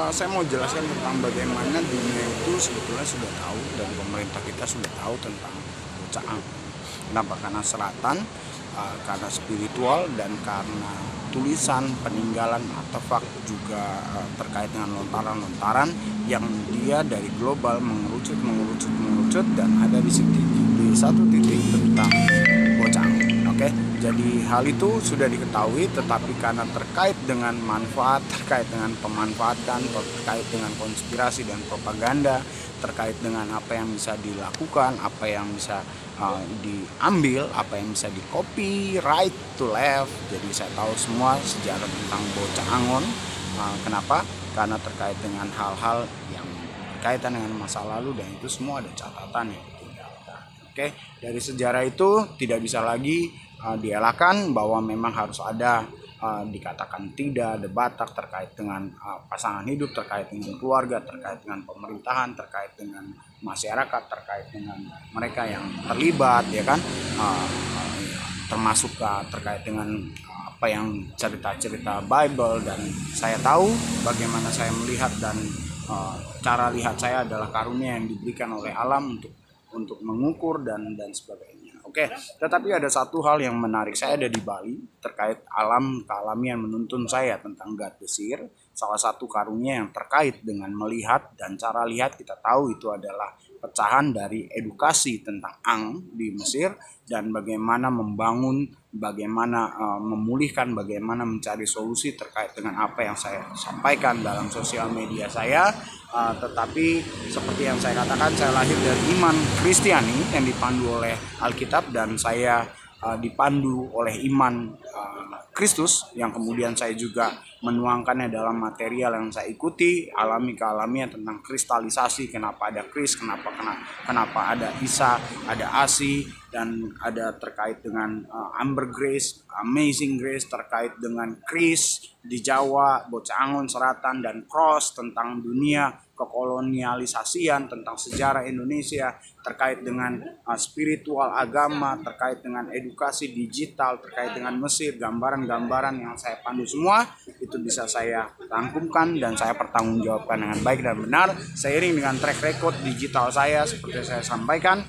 Saya mau jelaskan tentang bagaimana dunia itu sebetulnya sudah tahu dan pemerintah kita sudah tahu tentang bocah angin. Kenapa? Karena selatan, karena spiritual, dan karena tulisan, peninggalan, artefak juga terkait dengan lontaran-lontaran yang dia dari global mengerucut dan ada di satu titik tentang bocah angin. Jadi hal itu sudah diketahui, tetapi karena terkait dengan manfaat, terkait dengan pemanfaatan, terkait dengan konspirasi dan propaganda, terkait dengan apa yang bisa dilakukan, apa yang bisa diambil, apa yang bisa di copy right to left. Jadi saya tahu semua sejarah tentang bocah Angon. Kenapa? Karena terkait dengan hal-hal yang berkaitan dengan masa lalu, dan itu semua ada catatan yang ditinggalkan. Dari sejarah itu tidak bisa lagi dielakkan bahwa memang harus ada dikatakan tidak ada Batak terkait dengan pasangan hidup, terkait dengan keluarga, terkait dengan pemerintahan, terkait dengan masyarakat, terkait dengan mereka yang terlibat, ya kan, termasuk terkait dengan apa yang cerita-cerita Bible. Dan saya tahu bagaimana saya melihat, dan cara lihat saya adalah karunia yang diberikan oleh alam untuk mengukur dan sebagainya. Tetapi ada satu hal yang menarik. Saya ada di Bali, terkait alam kealamian menuntun saya tentang God Desir. Salah satu karunia yang terkait dengan melihat, dan cara lihat kita tahu itu adalah pecahan dari edukasi tentang Ang di Mesir, dan bagaimana membangun, bagaimana memulihkan, bagaimana mencari solusi terkait dengan apa yang saya sampaikan dalam sosial media saya. Tetapi seperti yang saya katakan, saya lahir dari iman Kristiani yang dipandu oleh Alkitab, dan saya dipandu oleh iman Kristus yang kemudian saya juga menuangkannya dalam material yang saya ikuti, alami kealamian tentang kristalisasi, kenapa ada Kris, kenapa ada Isa, ada Asi, dan ada terkait dengan Amber Grace, Amazing Grace, terkait dengan Kris di Jawa, bocah Angon Selatan, dan Cross tentang dunia kekolonialisasian, tentang sejarah Indonesia, terkait dengan spiritual agama, terkait dengan edukasi digital, terkait dengan Mesir, gambaran-gambaran yang saya pandu semua itu bisa saya rangkumkan dan saya pertanggungjawabkan dengan baik dan benar. Seiring dengan track record digital saya, seperti saya sampaikan,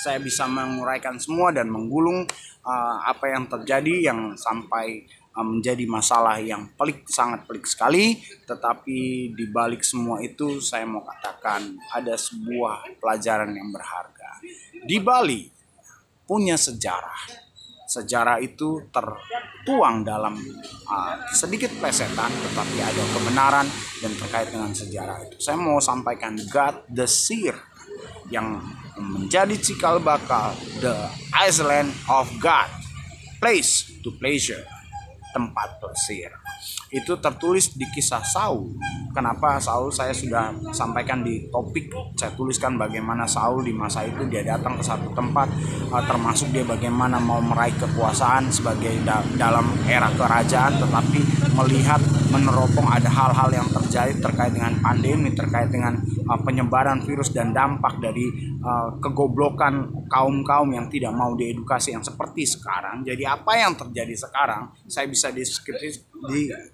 saya bisa menguraikan semua dan menggulung apa yang terjadi yang sampai menjadi masalah yang pelik, sangat pelik sekali. Tetapi di balik semua itu saya mau katakan ada sebuah pelajaran yang berharga. Di Bali punya sejarah. Sejarah itu tertuang dalam sedikit plesetan, tetapi ada kebenaran dan terkait dengan sejarah itu. Saya mau sampaikan God Desir yang menjadi cikal bakal the Island of God, place to pleasure, tempat plesir. Itu tertulis di kisah Saul. Kenapa Saul? Saya sudah sampaikan di topik. Saya tuliskan bagaimana Saul di masa itu dia datang ke satu tempat, termasuk dia bagaimana mau meraih kekuasaan sebagai dalam era kerajaan, tetapi melihat meneropong ada hal-hal yang terjadi terkait dengan pandemi, terkait dengan penyebaran virus dan dampak dari kegoblokan kaum-kaum yang tidak mau diedukasi yang seperti sekarang. Jadi apa yang terjadi sekarang saya bisa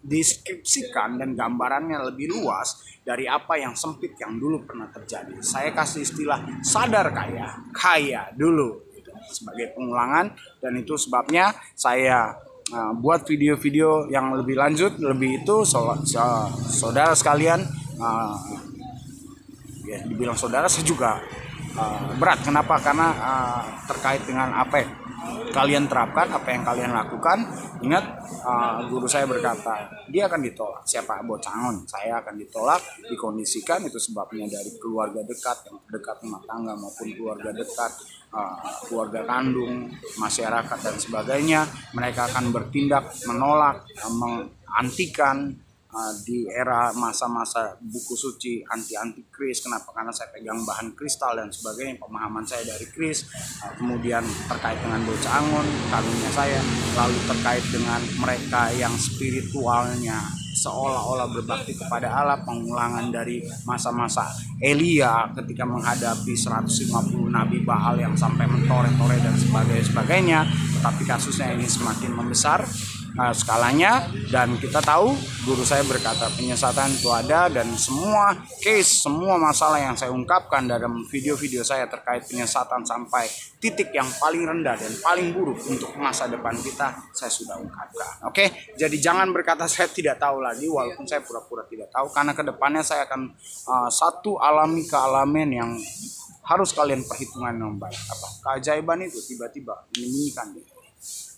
deskripsikan dan gambarannya lebih luas dari apa yang sempit yang dulu pernah terjadi. Saya kasih istilah sadar kaya dulu sebagai pengulangan, dan itu sebabnya saya buat video-video yang lebih lanjut, lebih itu saudara sekalian, ya dibilang saudara saya juga berat. Kenapa? Karena terkait dengan apa yang kalian terapkan, apa yang kalian lakukan. Ingat, guru saya berkata dia akan ditolak. Siapa? Bocah Angon. Saya akan ditolak, dikondisikan. Itu sebabnya dari keluarga dekat, yang dekat rumah tangga maupun keluarga dekat, keluarga kandung, masyarakat dan sebagainya, mereka akan bertindak menolak, mengantikan. Di era masa-masa buku suci anti kris. Kenapa? Karena saya pegang bahan kristal dan sebagainya, pemahaman saya dari kris. Kemudian terkait dengan bocah Angon, karunia saya, lalu terkait dengan mereka yang spiritualnya seolah-olah berbakti kepada Allah, pengulangan dari masa-masa Elia ketika menghadapi 150 nabi Baal yang sampai mentore-tore dan sebagainya. Tetapi kasusnya ini semakin membesar. skalanya, dan kita tahu guru saya berkata penyesatan itu ada, dan semua case, semua masalah yang saya ungkapkan dalam video-video saya terkait penyesatan sampai titik yang paling rendah dan paling buruk untuk masa depan kita, saya sudah ungkapkan. Oke, jadi jangan berkata saya tidak tahu lagi, walaupun saya pura-pura tidak tahu, karena kedepannya saya akan satu alami kealaman yang harus kalian perhitungan dengan baik. Keajaiban itu tiba-tiba menyembunyikan diri.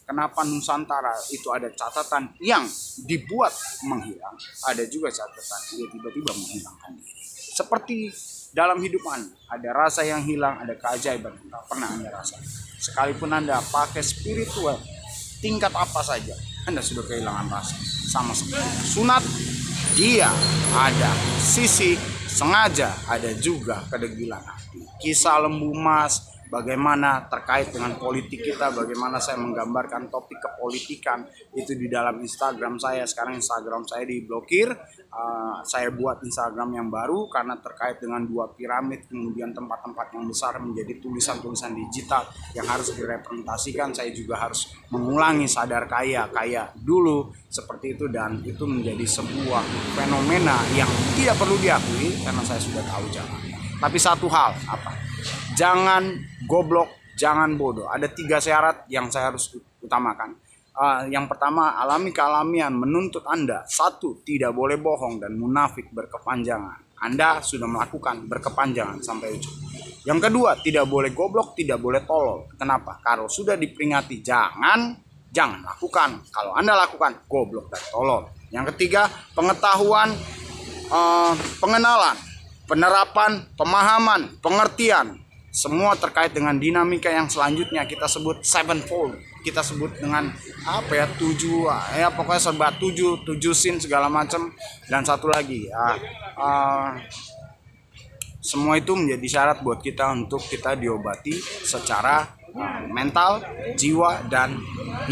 Kenapa Nusantara itu ada catatan yang dibuat menghilang, ada juga catatan dia tiba-tiba menghilangkan diri. Seperti dalam hidup Anda, ada rasa yang hilang, ada keajaiban yang tak pernah Anda rasa. Sekalipun Anda pakai spiritual tingkat apa saja, Anda sudah kehilangan rasa. Sama seperti sunat, dia ada sisi sengaja, ada juga kedegilan hati. Kisah Lembu Mas, bagaimana terkait dengan politik kita, bagaimana saya menggambarkan topik kepolitikan itu di dalam Instagram saya. Sekarang Instagram saya diblokir, saya buat Instagram yang baru karena terkait dengan dua piramid, kemudian tempat-tempat yang besar menjadi tulisan-tulisan digital yang harus direpresentasikan. Saya juga harus mengulangi sadar kaya dulu seperti itu, dan itu menjadi sebuah fenomena yang tidak perlu diakui karena saya sudah tahu jalannya. Tapi satu hal, jangan goblok, jangan bodoh. Ada 3 syarat yang saya harus utamakan. Yang pertama, alami kealamian menuntut Anda. 1, tidak boleh bohong dan munafik berkepanjangan. Anda sudah melakukan berkepanjangan sampai ujung. Yang kedua, tidak boleh goblok, tidak boleh tolol. Kenapa? Kalau sudah diperingati jangan lakukan. Kalau Anda lakukan, goblok dan tolol. Yang ketiga, pengetahuan, pengenalan, penerapan, pemahaman, pengertian. Semua terkait dengan dinamika yang selanjutnya kita sebut sevenfold. Kita sebut dengan 7, pokoknya serba 7 sin segala macam. Dan satu lagi, semua itu menjadi syarat buat kita untuk kita diobati secara mental, jiwa, dan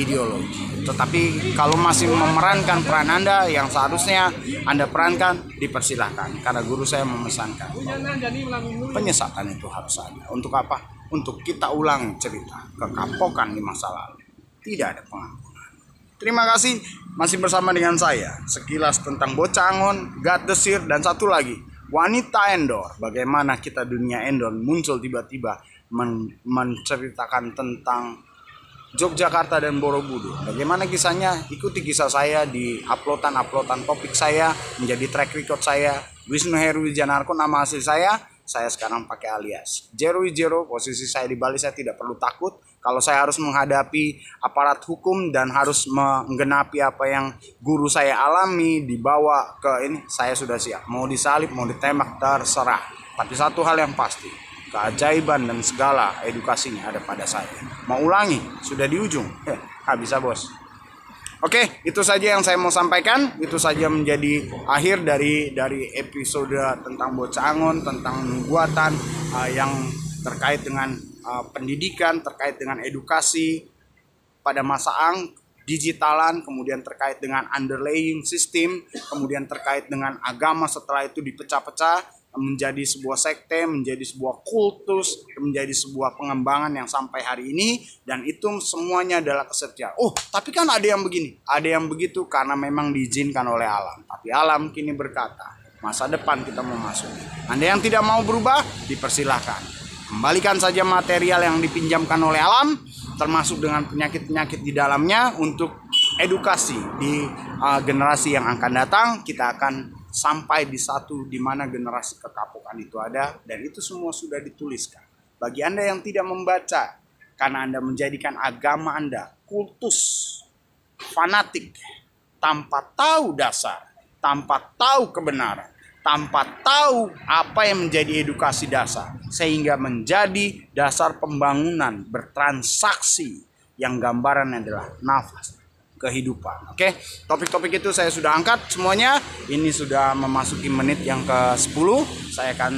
ideologi. Tetapi kalau masih memerankan peran Anda yang seharusnya Anda perankan, dipersilahkan. Karena guru saya memesankan penyesatan itu harus ada. Untuk apa? Untuk kita ulang cerita kekampokan di masa lalu. Tidak ada pengampunan. Terima kasih masih bersama dengan saya. Sekilas tentang Bocah Angon, God Desir, dan satu lagi, wanita Endor. Bagaimana kita dunia Endor muncul tiba-tiba menceritakan tentang Yogyakarta dan Borobudur. Bagaimana kisahnya? Ikuti kisah saya di uploadan topik saya, menjadi track record saya. Wisnu Heru Wijanarko nama asli saya. Saya sekarang pakai alias Zero. Posisi saya di Bali, saya tidak perlu takut. Kalau saya harus menghadapi aparat hukum dan harus menggenapi apa yang guru saya alami, dibawa ke ini, saya sudah siap. Mau disalib, mau ditembak, terserah. Tapi satu hal yang pasti, keajaiban dan segala edukasinya ada pada saya. Mau ulangi, sudah di ujung. Bisa bos. Oke, itu saja yang saya mau sampaikan. Itu saja menjadi akhir dari episode tentang Bocah Angon, tentang nubuatan yang terkait dengan pendidikan, terkait dengan edukasi pada masa digitalan, kemudian terkait dengan underlying system, kemudian terkait dengan agama setelah itu dipecah-pecah menjadi sebuah sekte, menjadi sebuah kultus, menjadi sebuah pengembangan yang sampai hari ini, dan itu semuanya adalah kesetiaan. Tapi kan ada yang begini, ada yang begitu karena memang diizinkan oleh alam. Tapi alam kini berkata, masa depan kita mau masuk. Anda yang tidak mau berubah, dipersilahkan. Kembalikan saja material yang dipinjamkan oleh alam, termasuk dengan penyakit-penyakit di dalamnya, untuk edukasi di generasi yang akan datang. Kita akan sampai di satu di mana generasi kekapokan itu ada, dan itu semua sudah dituliskan. Bagi Anda yang tidak membaca, karena Anda menjadikan agama Anda kultus, fanatik, tanpa tahu dasar, tanpa tahu kebenaran, tanpa tahu apa yang menjadi edukasi dasar, sehingga menjadi dasar pembangunan bertransaksi yang gambaran adalah nafas kehidupan. Oke, topik-topik itu saya sudah angkat semuanya. Ini sudah memasuki menit yang ke-10. Saya akan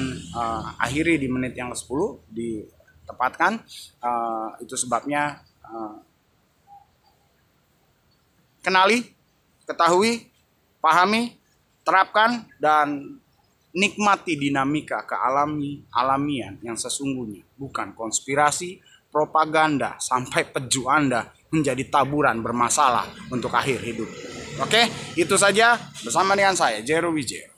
akhiri di menit yang ke-10 ditempatkan. Itu sebabnya kenali, ketahui, pahami, terapkan, dan nikmati dinamika alamian yang sesungguhnya, bukan konspirasi, propaganda, sampai peju Anda menjadi taburan bermasalah untuk akhir hidup. Oke, itu saja bersama dengan saya Jero Wijaya.